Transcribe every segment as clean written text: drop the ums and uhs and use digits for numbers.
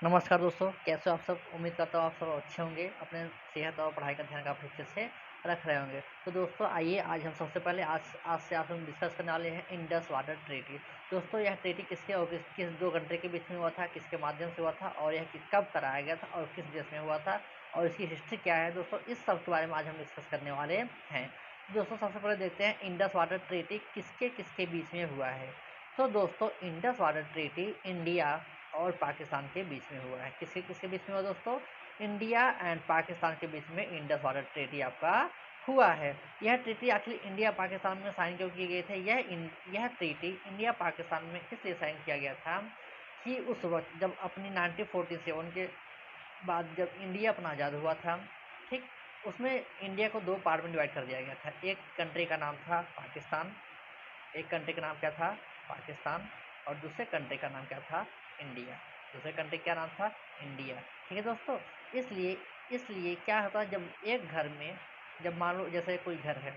नमस्कार दोस्तों, कैसे हो आप सब? उम्मीद करता हूँ आप सब अच्छे होंगे, अपने सेहत और पढ़ाई का ध्यान काफ़ी अच्छे से रख रहे होंगे। तो दोस्तों आइए आज हम सबसे पहले आज आज से आप हम डिस्कस करने वाले हैं इंडस वाटर ट्रीटी। दोस्तों यह ट्रीटी किसके और किस दो कंट्री के बीच में हुआ था, किसके माध्यम से हुआ था और यह कब कराया गया था और किस देश में हुआ था और इसकी हिस्ट्री क्या है दोस्तों, इस सब के बारे में आज हम डिस्कस करने वाले हैं। दोस्तों सबसे पहले देखते हैं इंडस वाटर ट्रीटी किसके किसके बीच में हुआ है। तो दोस्तों इंडस वाटर ट्रीटी इंडिया और पाकिस्तान के बीच में हुआ है। किसके किसके बीच में हुआ दोस्तों? इंडिया एंड पाकिस्तान के बीच में इंडस वाटर ट्रीटी आपका हुआ है। यह ट्रीटी आखिर इंडिया पाकिस्तान में साइन क्यों किए गए थे? यह ट्रीटी इंडिया पाकिस्तान में इसलिए साइन किया गया था कि उस वक्त जब अपनी 1947 के बाद जब इंडिया अपना आज़ाद हुआ था, ठीक, उसमें इंडिया को दो पार्ट में डिवाइड कर दिया गया था। एक कंट्री का नाम था पाकिस्तान, एक कंट्री का नाम क्या था? पाकिस्तान। और दूसरे कंट्री का नाम क्या था? इंडिया। दूसरे कंट्री क्या नाम था? इंडिया। ठीक है दोस्तों, इसलिए इसलिए क्या होता है, जब एक घर में, जब मान लो जैसे कोई घर है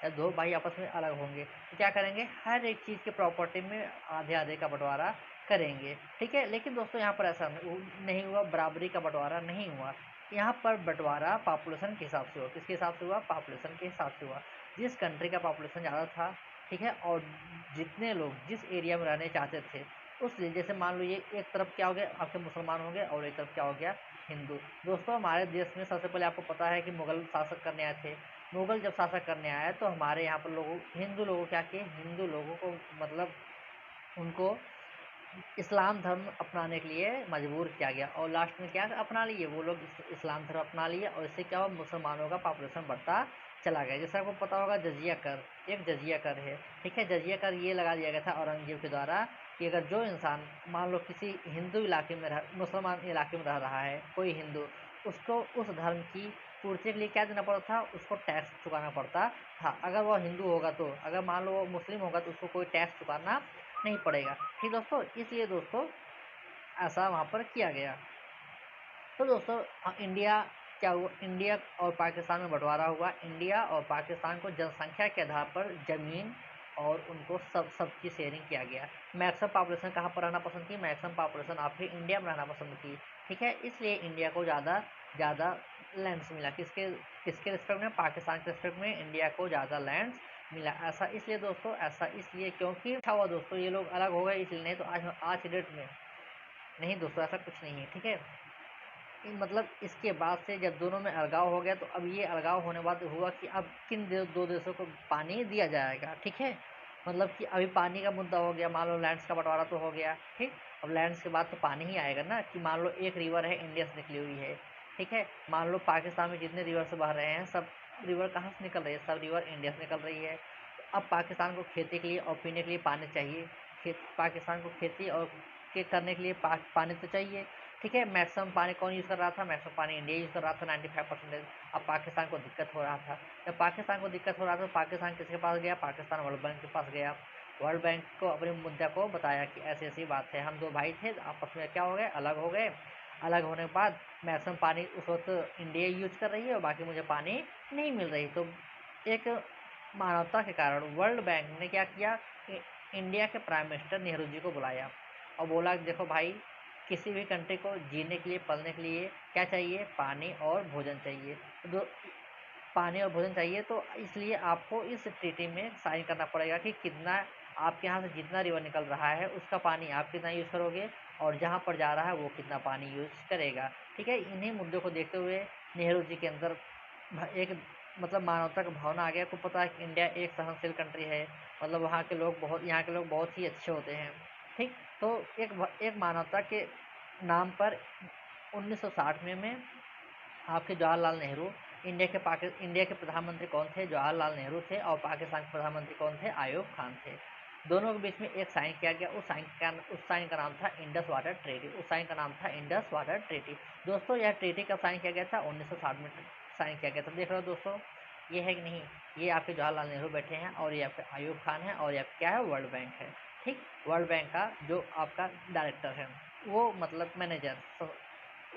या दो भाई आपस में अलग होंगे तो क्या करेंगे? हर एक चीज़ के प्रॉपर्टी में आधे आधे का बंटवारा करेंगे, ठीक है। लेकिन दोस्तों यहाँ पर ऐसा नहीं हुआ, बराबरी का बंटवारा नहीं हुआ। यहाँ पर बंटवारा पॉपुलेशन के हिसाब से हुआ। किसके हिसाब से हुआ? पॉपुलेशन के हिसाब से हुआ। जिस कंट्री का पॉपुलेशन ज़्यादा था, ठीक है, और जितने लोग जिस एरिया में रहने चाहते थे उस, जैसे मान लो ये एक तरफ क्या हो गया, आपके मुसलमान हो गए और एक तरफ क्या हो गया? हिंदू। दोस्तों हमारे देश में सबसे पहले आपको पता है कि मुगल शासक करने आए थे। मुगल जब शासक करने आए तो हमारे यहाँ पर लोगों, हिंदू लोगों क्या किए? हिंदू लोगों को मतलब उनको इस्लाम धर्म अपनाने के लिए मजबूर किया गया और लास्ट में क्या अपना लिए वो लोग? इस्लाम धर्म अपना लिए और इससे क्या हुआ? मुसलमानों का पॉपुलेशन बढ़ता चला गया। जैसे आपको पता होगा जजिया कर, एक जजिया कर है, ठीक है। जजिया कर ये लगा दिया गया था औरंगजेब के द्वारा कि अगर जो इंसान मान लो किसी हिंदू इलाके में रह, मुसलमान इलाके में रह रहा है कोई हिंदू, उसको उस धर्म की पूर्ति के लिए क्या देना पड़ता था? उसको टैक्स चुकाना पड़ता था। अगर वह हिंदू होगा तो, अगर मान लो वो मुस्लिम होगा तो उसको कोई टैक्स चुकाना नहीं पड़ेगा, ठीक दोस्तों। इसलिए दोस्तों ऐसा वहाँ पर किया गया। तो दोस्तों इंडिया क्या हुआ? इंडिया और पाकिस्तान में बंटवारा हुआ। इंडिया और पाकिस्तान को जनसंख्या के आधार पर ज़मीन और उनको सबकी शेयरिंग किया गया। मैक्सिमम पॉपुलेशन कहाँ पर रहना पसंद की? मैक्सिमम पॉपुलेशन आपकी इंडिया में रहना पसंद की, ठीक है। इसलिए इंडिया को ज़्यादा लैंड्स मिला। किसके किसके रिस्पेक्ट में? पाकिस्तान के रिस्पेक्ट में इंडिया को ज़्यादा लैंड्स मिला। ऐसा इसलिए दोस्तों, ऐसा इसलिए क्योंकि अच्छा हुआ दोस्तों ये लोग अलग हो गए, इसलिए। नहीं तो आज की डेट में नहीं दोस्तों, ऐसा कुछ नहीं है, ठीक है। मतलब इसके बाद से जब दोनों में अलगाव हो गया तो अब ये अलगाव होने बाद हुआ कि अब किन दो देशों को पानी दिया जाएगा, ठीक है। मतलब कि अभी पानी का मुद्दा हो गया, मान लो लैंड्स का बंटवारा तो हो गया, ठीक। अब लैंड्स के बाद तो पानी ही आएगा ना, कि मान लो एक रिवर है इंडिया से निकली हुई है, ठीक है। मान लो पाकिस्तान में जितने रिवर से बह रहे हैं सब रिवर कहाँ से निकल रही है? सब रिवर इंडिया से निकल रही है। तो अब पाकिस्तान को खेती के लिए और पीने के लिए पानी चाहिए। पाकिस्तान को खेती और के करने के लिए पानी तो चाहिए, ठीक है। मैक्सिमम पानी कौन यूज़ कर रहा था? मैक्सिमम पानी इंडिया यूज़ कर रहा था, 95%। अब पाकिस्तान को दिक्कत हो रहा था। जब पाकिस्तान को दिक्कत हो रहा था तो पाकिस्तान किसके पास गया? पाकिस्तान वर्ल्ड बैंक के पास गया। वर्ल्ड बैंक को अपने मुद्दा को बताया कि ऐसी ऐसी बात है, हम दो भाई थे आपस में क्या हो गए? अलग हो गए। अलग होने के बाद मैक्सिमम पानी उस वक्त इंडिया यूज कर रही है और बाकी मुझे पानी नहीं मिल रही। तो एक मानवता के कारण वर्ल्ड बैंक ने क्या किया कि इंडिया के प्राइम मिनिस्टर नेहरू जी को बुलाया और बोला देखो भाई, किसी भी कंट्री को जीने के लिए, पलने के लिए क्या चाहिए? पानी और भोजन चाहिए। तो पानी और भोजन चाहिए तो इसलिए आपको इस ट्रीटी में साइन करना पड़ेगा कि कितना आपके यहाँ से जितना रिवर निकल रहा है उसका पानी आप कितना यूज़ करोगे और जहाँ पर जा रहा है वो कितना पानी यूज़ करेगा, ठीक है। इन्हीं मुद्दों को देखते हुए नेहरू जी के अंदर एक मतलब मानवता का भावना आ गया। को पता है कि इंडिया एक सहनशील कंट्री है, मतलब वहाँ के लोग बहुत, यहाँ के लोग बहुत ही अच्छे होते हैं, ठीक। तो एक मानवता के नाम पर 1960 में आपके जवाहरलाल नेहरू, इंडिया के प्रधानमंत्री कौन थे? जवाहरलाल नेहरू थे। और पाकिस्तान के प्रधानमंत्री कौन थे? अयूब खान थे। दोनों के बीच में एक साइन किया गया। उस साइन का नाम था इंडस वाटर ट्रीटी। उस साइन का नाम था इंडस वाटर ट्रीटी। दोस्तों यह ट्रीटी कब साइन किया गया था? 1960 में साइन किया गया था। देख रहे हो दोस्तों, ये है कि नहीं? ये आपके जवाहरलाल नेहरू बैठे हैं और ये आपके अयूब खान है और ये क्या है? वर्ल्ड बैंक है, ठीक। वर्ल्ड बैंक का जो आपका डायरेक्टर है वो मतलब मैनेजर,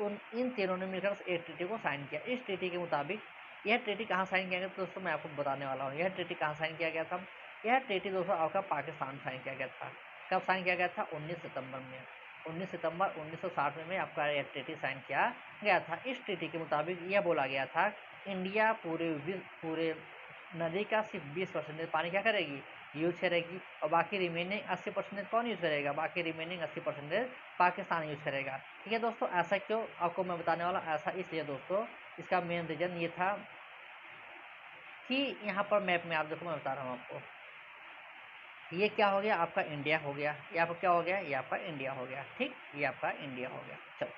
उन इन तीनों ने मिलकर एक ट्रीटी को साइन किया। इस ट्रीटी के मुताबिक यह ट्रीटी कहाँ साइन किया गया था दोस्तों? मैं आपको बताने वाला हूँ। यह ट्रीटी कहाँ साइन किया गया था? यह ट्रीटी दोस्तों आपका पाकिस्तान साइन किया गया था। कब साइन किया गया था? 19 सितंबर में। 19 सितंबर 1960 में आपका यह ट्रीटी साइन किया गया था। इस ट्रीटी के मुताबिक यह बोला गया था इंडिया पूरे नदी का सिर्फ 20% पानी क्या करेगी, यूज करेगी, और बाकी रिमेनिंग 80% कौन यूज करेगा, बाकी रिमेनिंग 80% पाकिस्तान यूज करेगा। ठीक है दोस्तों, ऐसा क्यों आपको मैं बताने वाला, ऐसा इसलिए दोस्तों, इसका मेन रीजन ये था कि यहाँ पर मैप में आप देखो, मैं बता रहा हूँ आपको, ये क्या हो गया, आपका इंडिया हो गया, ये आपका क्या हो गया, ये आपका इंडिया हो गया। ठीक, ये आपका इंडिया हो गया। चलो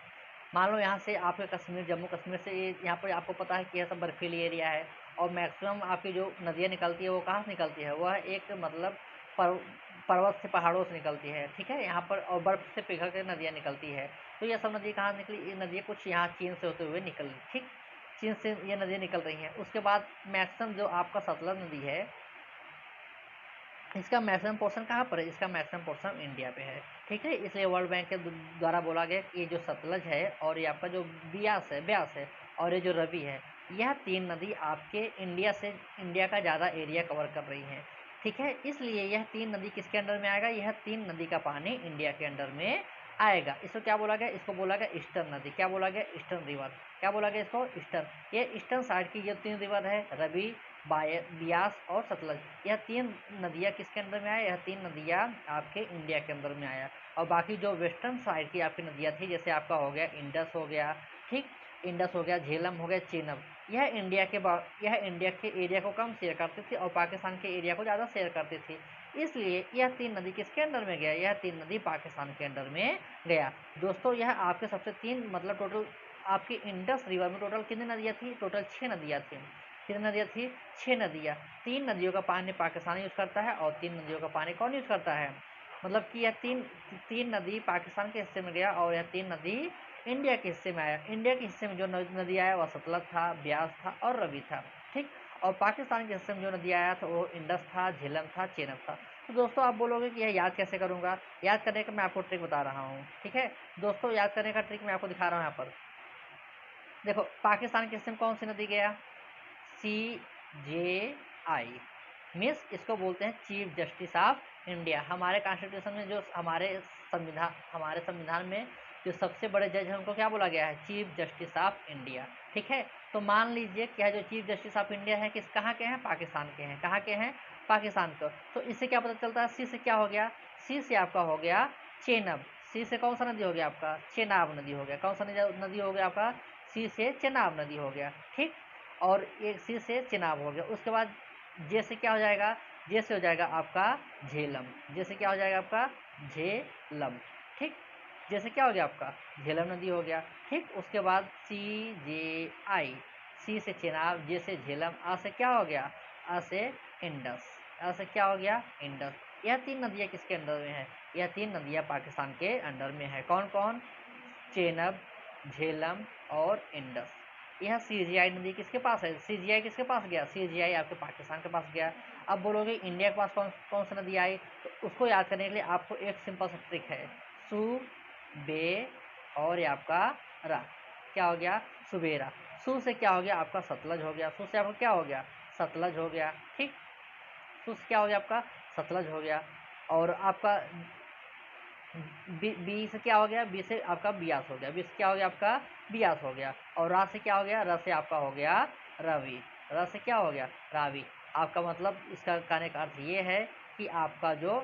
मान लो यहाँ से आपके कश्मीर, जम्मू कश्मीर से ये यहाँ पर आपको पता है कि यह सब बर्फीली एरिया है, और मैक्सिमम आपकी जो नदियाँ निकलती है वो कहाँ से निकलती है, वह एक मतलब पर्वत से, पहाड़ों से निकलती है। ठीक है, यहाँ पर और बर्फ़ से पिघल कर नदियाँ निकलती है। तो ये सब नदी कहाँ निकली, ये नदियाँ कुछ यहाँ चीन से होते हुए निकल, ठीक, चीन से ये नदियाँ निकल रही हैं। उसके बाद मैक्सिमम जो आपका सतलज नदी है, इसका मैक्सिमम पोर्शन कहाँ पर है, इसका मैक्सिमम पोर्शन इंडिया पे है। ठीक है, इसलिए वर्ल्ड बैंक के द्वारा बोला गया कि ये जो सतलज है और ये आपका जो ब्यास है और ये जो रवि है, यह तीन नदी आपके इंडिया का ज़्यादा एरिया कवर कर रही हैं। ठीक है, इसलिए यह तीन नदी किसके अंडर में आएगा, यह तीन नदी का पानी इंडिया के अंडर में आएगा। इसको क्या बोला गया, इसको बोला गया ईस्टर्न नदी। क्या बोला गया, ईस्टर्न रिवर। क्या बोला गया इसको, ईस्टर्न। ये ईस्टर्न साइड की जो तीन रिवर है, रवि, ब्यास और सतलज, यह तीन नदियाँ किसके अंदर में आया, यह तीन नदियाँ आपके इंडिया के अंदर में आया। और बाकी जो वेस्टर्न साइड की आपकी नदियाँ थी, जैसे आपका हो गया इंडस हो गया, ठीक, इंडस हो गया, झेलम हो गया, चेनाब, यह इंडिया के एरिया को कम शेयर करती थी और पाकिस्तान के एरिया को ज़्यादा शेयर करती थी। इसलिए यह तीन नदी किसके अंडर में गया, यह तीन नदी पाकिस्तान के अंडर में गया। दोस्तों यह आपके सबसे तीन मतलब टोटल आपकी इंडस रिवर में टोटल कितनी नदियाँ थी, टोटल 6 नदियाँ थी। कितनी नदियाँ थी, 6 नदियाँ। 3 नदियों का पानी पाकिस्तान यूज़ करता है और 3 नदियों का पानी कौन यूज़ करता है, मतलब कि यह तीन नदी पाकिस्तान के हिस्से में गया और यह 3 नदी इंडिया के हिस्से में आया। इंडिया के हिस्से में जो नदी आया वह सतलज था, ब्यास था और रवि था। ठीक, और पाकिस्तान के हिस्से में जो नदी आया था वो इंडस था, झेलम था, चेनाब था। तो दोस्तों आप बोलोगे कि यह याद कैसे करूँगा, याद करने का मैं आपको ट्रिक बता रहा हूँ। ठीक है दोस्तों, याद करने का ट्रिक मैं आपको दिखा रहा हूँ। यहाँ पर देखो, पाकिस्तान के हिस्से में कौन सी नदी गया, CJI, मीन्स इसको बोलते हैं चीफ जस्टिस ऑफ इंडिया। हमारे कॉन्स्टिट्यूशन में जो हमारे संविधान में जो सबसे बड़े जज हैं उनको क्या बोला गया है, चीफ जस्टिस ऑफ इंडिया। ठीक है, तो मान लीजिए क्या जो चीफ जस्टिस ऑफ इंडिया है किस कहाँ के हैं, पाकिस्तान के हैं। कहाँ के हैं, पाकिस्तान को। तो इससे क्या पता चलता है, सी से क्या हो गया, सी से आपका हो गया चेनाब। सी से कौन सा नदी हो गया आपका, चेनाब नदी हो गया। कौन सा नदी हो गया आपका, सी से चेनाब नदी हो गया। ठीक, और एक सी से चेनाब हो गया। उसके बाद जे से क्या हो जाएगा, जे से हो जाएगा आपका झेलम। जे से क्या हो जाएगा आपका, झेलम। ठीक, जे से क्या हो गया आपका, झेलम नदी हो गया। ठीक, उसके बाद CJI, सी से चेनाब, जे से झेलम, आ से क्या हो गया, आ से इंडस। आ से क्या हो गया, इंडस। यह तीन नदियाँ किसके अंडर में है, यह तीन नदियाँ पाकिस्तान के अंडर में है। कौन कौन, चेनाब, झेलम और इंडस। यह CJI नदी किसके पास है, CJI किसके पास गया, CJI आपके पाकिस्तान के पास गया। अब बोलोगे इंडिया के पास कौन कौन सी नदी आई, तो उसको याद करने के लिए आपको एक सिंपल सा ट्रिक है, सु, बे और ये आपका रा। क्या हो गया, सुबेरा। सु से क्या हो गया आपका, सतलज हो गया। सु से आपका क्या हो गया, सतलज हो गया। ठीक, सु से क्या हो गया आपका, सतलज हो गया। और आपका बी से क्या हो गया, बी से आपका बियास हो गया। बी से क्या हो गया आपका, बियास हो गया। और रा से क्या हो गया, र से आपका हो गया रवि। र से क्या हो गया, रावी। आपका मतलब इसका कहने का अर्थ ये है कि आपका जो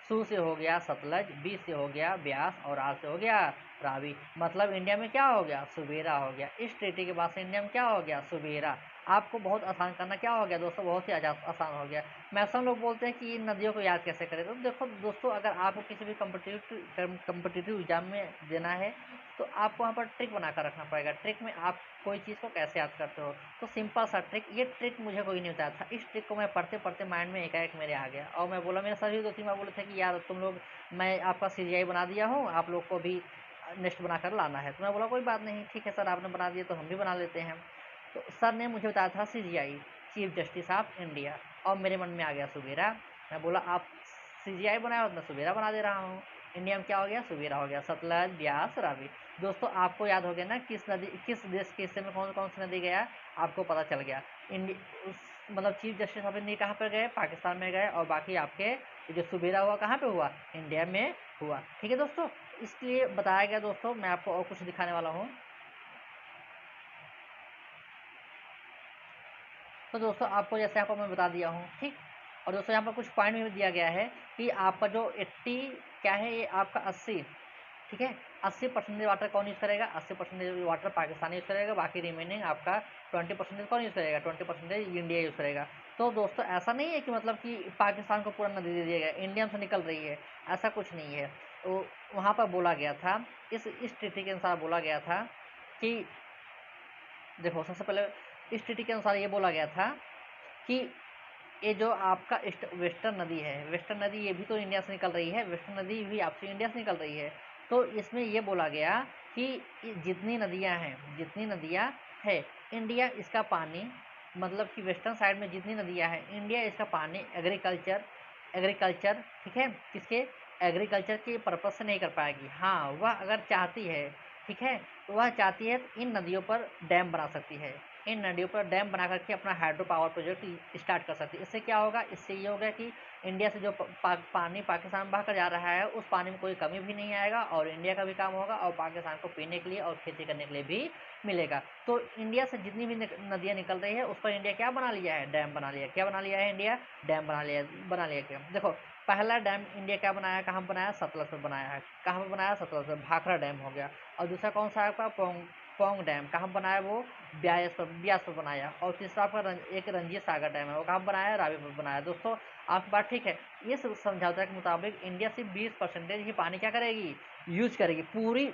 सु से हो गया सतलज, बी से हो गया ब्यास और आर से हो गया रावी। मतलब इंडिया में क्या हो गया, सुबेरा हो गया। इस ट्रीटी के बाद से इंडिया में क्या हो गया, सुबेरा। आपको बहुत आसान करना क्या हो गया दोस्तों, बहुत ही आसान हो गया। मैक्सिमम लोग बोलते हैं कि इन नदियों को याद कैसे करें। तो देखो दोस्तों, अगर आपको किसी भी कम्पिटिटिव एग्जाम में देना है तो आपको वहाँ पर ट्रिक बना कर रखना पड़ेगा। ट्रिक में आप कोई चीज़ को कैसे याद करते हो, तो सिंपल सा ट्रिक, ये ट्रिक मुझे कोई नहीं बताया था। इस ट्रिक को मैं पढ़ते पढ़ते माइंड में एकाएक मेरे आ गया और मैं बोला, मेरे सभी दोस्त मैं बोले थे कि यार तुम लोग, मैं आपका CGI बना दिया हूँ, आप लोग को भी नेक्स्ट बनाकर लाना है। तो मैं बोला कोई बात नहीं, ठीक है सर, आपने बना दिया तो हम भी बना लेते हैं। तो सर ने मुझे बताया था CGI, chief justice of India, और मेरे मन में आ गया सुबेरा। मैं बोला आप CGI बनाया, मैं सुबेरा बना दे रहा हूँ। इंडिया में क्या हो गया, सुबेरा हो गया। सतलज, ब्यास, रावी। दोस्तों आपको याद हो गया ना किस देश के हिस्से में कौन कौन सी नदी गया, आपको पता चल गया। मतलब चीफ जस्टिस ऑफ इंडिया कहाँ पर गए, पाकिस्तान में गए, और बाकी आपके जो सुबेरा हुआ कहाँ पे हुआ, इंडिया में हुआ। ठीक है दोस्तों, इसलिए बताया गया दोस्तों। मैं आपको और कुछ दिखाने वाला हूँ। तो दोस्तों आपको जैसे यहाँ पर मैं बता दिया हूँ, ठीक। और दोस्तों यहाँ पर कुछ पॉइंट भी दिया गया है कि आपका जो 80 क्या है, ये आपका 80, ठीक है, 80% वाटर कौन यूज़ करेगा, 80% वाटर पाकिस्तान यूज़ करेगा, बाकी रिमेनिंग आपका 20% कौन यूज़ करेगा, 20% इंडिया यूज़ करेगा। तो दोस्तों ऐसा नहीं है कि मतलब कि पाकिस्तान को पूरा नदी दे दिया गया, इंडिया से निकल रही है, ऐसा कुछ नहीं है। तो वहाँ पर बोला गया था, इस ट्रीटी के अनुसार बोला गया था कि देखो, सबसे पहले इस ट्रीटी के अनुसार ये बोला गया था कि ये जो आपका वेस्टर्न नदी है, वेस्टर्न नदी ये भी तो इंडिया से निकल रही है, वेस्टर्न नदी भी आपसे इंडिया से निकल रही है। तो इसमें ये बोला गया कि जितनी नदियाँ है, इंडिया इसका पानी, मतलब कि वेस्टर्न साइड में जितनी नदियाँ हैं, इंडिया इसका पानी एग्रीकल्चर, ठीक है, किसके, एग्रीकल्चर के पर्पज़ से नहीं कर पाएगी। हाँ, वह अगर चाहती है, ठीक है, तो वह चाहती है तो इन नदियों पर डैम बना सकती है, इन नदियों पर डैम बना करके अपना हाइड्रो पावर प्रोजेक्ट स्टार्ट कर सकती है। इससे क्या होगा, इससे ये होगा कि इंडिया से जो पानी पाकिस्तान में बहकर जा रहा है, उस पानी में कोई कमी भी नहीं आएगा और इंडिया का भी काम होगा और पाकिस्तान को पीने के लिए और खेती करने के लिए भी मिलेगा। तो इंडिया से जितनी भी नदियाँ निकल रही है, उस पर इंडिया क्या बना लिया है, डैम बना लिया। क्या बना लिया है इंडिया, डैम बना लिया क्या। देखो, पहला डैम इंडिया क्या बनाया, कहाँ बनाया, सतलज पर बनाया है। कहाँ पर बनाया, सतलज पर, भाखड़ा डैम हो गया। और दूसरा कौन सा है आपका, पोंग डैम, कहाँ बनाया वो, ब्यास पर बनाया। और तीसरा आपका एक रंजीत सागर डैम है, वो कहाँ बनाया, रावी पर बनाया। दोस्तों आपकी बात ठीक है। इस समझौते के मुताबिक इंडिया सिर्फ 20% ही पानी क्या करेगी, यूज करेगी पूरी,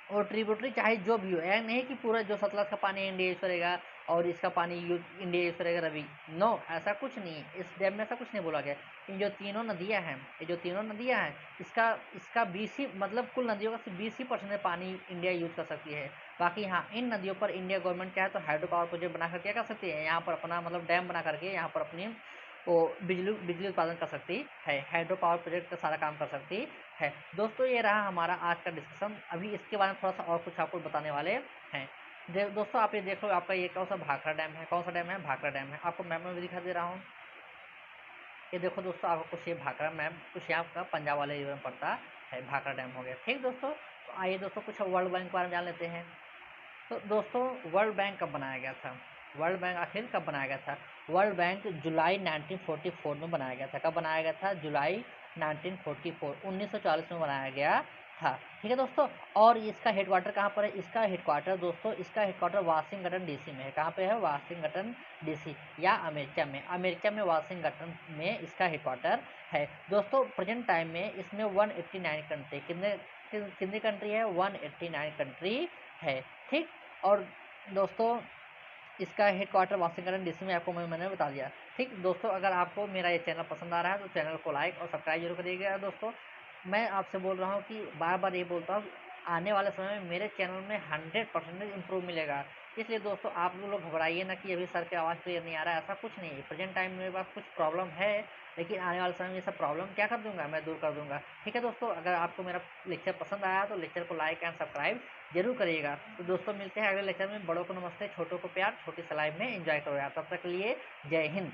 और ट्रिब्यूटरी चाहे जो भी हो, ऐसा नहीं कि पूरा जो सतलज का पानी इंडिया यूज़ करेगा और इसका पानी इंडिया यूज़ करेगा रवि। नो, ऐसा कुछ नहीं है, इस डैम में ऐसा कुछ नहीं बोला गया। इन जो तीनों नदियां हैं, इसका 20 ही, मतलब कुल नदियों का सिर्फ 20% पानी इंडिया यूज़ कर सकती है। बाकी हाँ, इन नदियों पर इंडिया गवर्नमेंट क्या है, तो हाइड्रो पावर प्रोजेक्ट बना कर क्या कर सकती है, यहाँ पर अपना मतलब डैम बना करके यहाँ पर अपनी वो बिजली उत्पादन कर सकती है, हाइड्रो पावर प्रोजेक्ट का सारा काम कर सकती है। दोस्तों ये रहा हमारा आज का डिस्कशन। अभी इसके बारे में थोड़ा सा और कुछ आपको बताने वाले हैं। दोस्तों आप ये देख लो, आपका ये कौन सा भाखड़ा डैम है, कौन सा डैम है, भाखड़ा डैम है। आपको मैप में भी दिखा दे रहा हूँ। ये देखो दोस्तों, आपको कुछ ये भाखड़ा मैप, कुछ यहाँ का पंजाब वाले एरिया में पड़ता है, भाखड़ा डैम हो गया, ठीक दोस्तों। तो आइए दोस्तों कुछ वर्ल्ड बैंक के बारे में जान लेते हैं। तो दोस्तों वर्ल्ड बैंक कब बनाया गया था, वर्ल्ड बैंक आखिर कब बनाया गया था। वर्ल्ड बैंक जुलाई 1944 में बनाया गया था। कब बनाया गया था, जुलाई 1944, 1940 में बनाया गया था, ठीक है दोस्तों। और इसका हेडक्वार्टर कहाँ पर है, इसका हेडक्वार्टर दोस्तों, इसका हेडक्वार्टर वाशिंगटन डीसी में है। कहाँ पे है, वाशिंगटन डीसी, या अमेरिका में वाशिंगटन में इसका हेडक्वार्टर है। दोस्तों प्रेजेंट टाइम में इसमें 189 कंट्री, कितनी कंट्री है, 189 कंट्री है, ठीक। और दोस्तों इसका हेडक्वार्टर वाशिंगटन डीसी में, आपको मैंने बता दिया, ठीक दोस्तों। अगर आपको मेरा ये चैनल पसंद आ रहा है तो चैनल को लाइक और सब्सक्राइब जरूर करिएगा दोस्तों। मैं आपसे बोल रहा हूँ कि बार बार ये बोलता हूँ, आने वाले समय में मेरे चैनल में 100% इम्प्रूव मिलेगा। इसलिए दोस्तों आप लोग घबराइए ना कि अभी सर की आवाज़ क्लियर नहीं आ रहा है, ऐसा कुछ नहीं है। प्रेजेंट टाइम में मेरे पास कुछ प्रॉब्लम है, लेकिन आने वाले समय में ये सब प्रॉब्लम क्या कर दूंगा, मैं दूर कर दूंगा, ठीक है दोस्तों। अगर आपको मेरा लेक्चर पसंद आया तो लेक्चर को लाइक एंड सब्सक्राइब जरूर करिएगा। तो दोस्तों मिलते हैं अगले लेक्चर में। बड़ों को नमस्ते, छोटों को प्यार, छोटी सी लाइफ में एंजॉय करो यार। तब तक के लिए जय हिंद।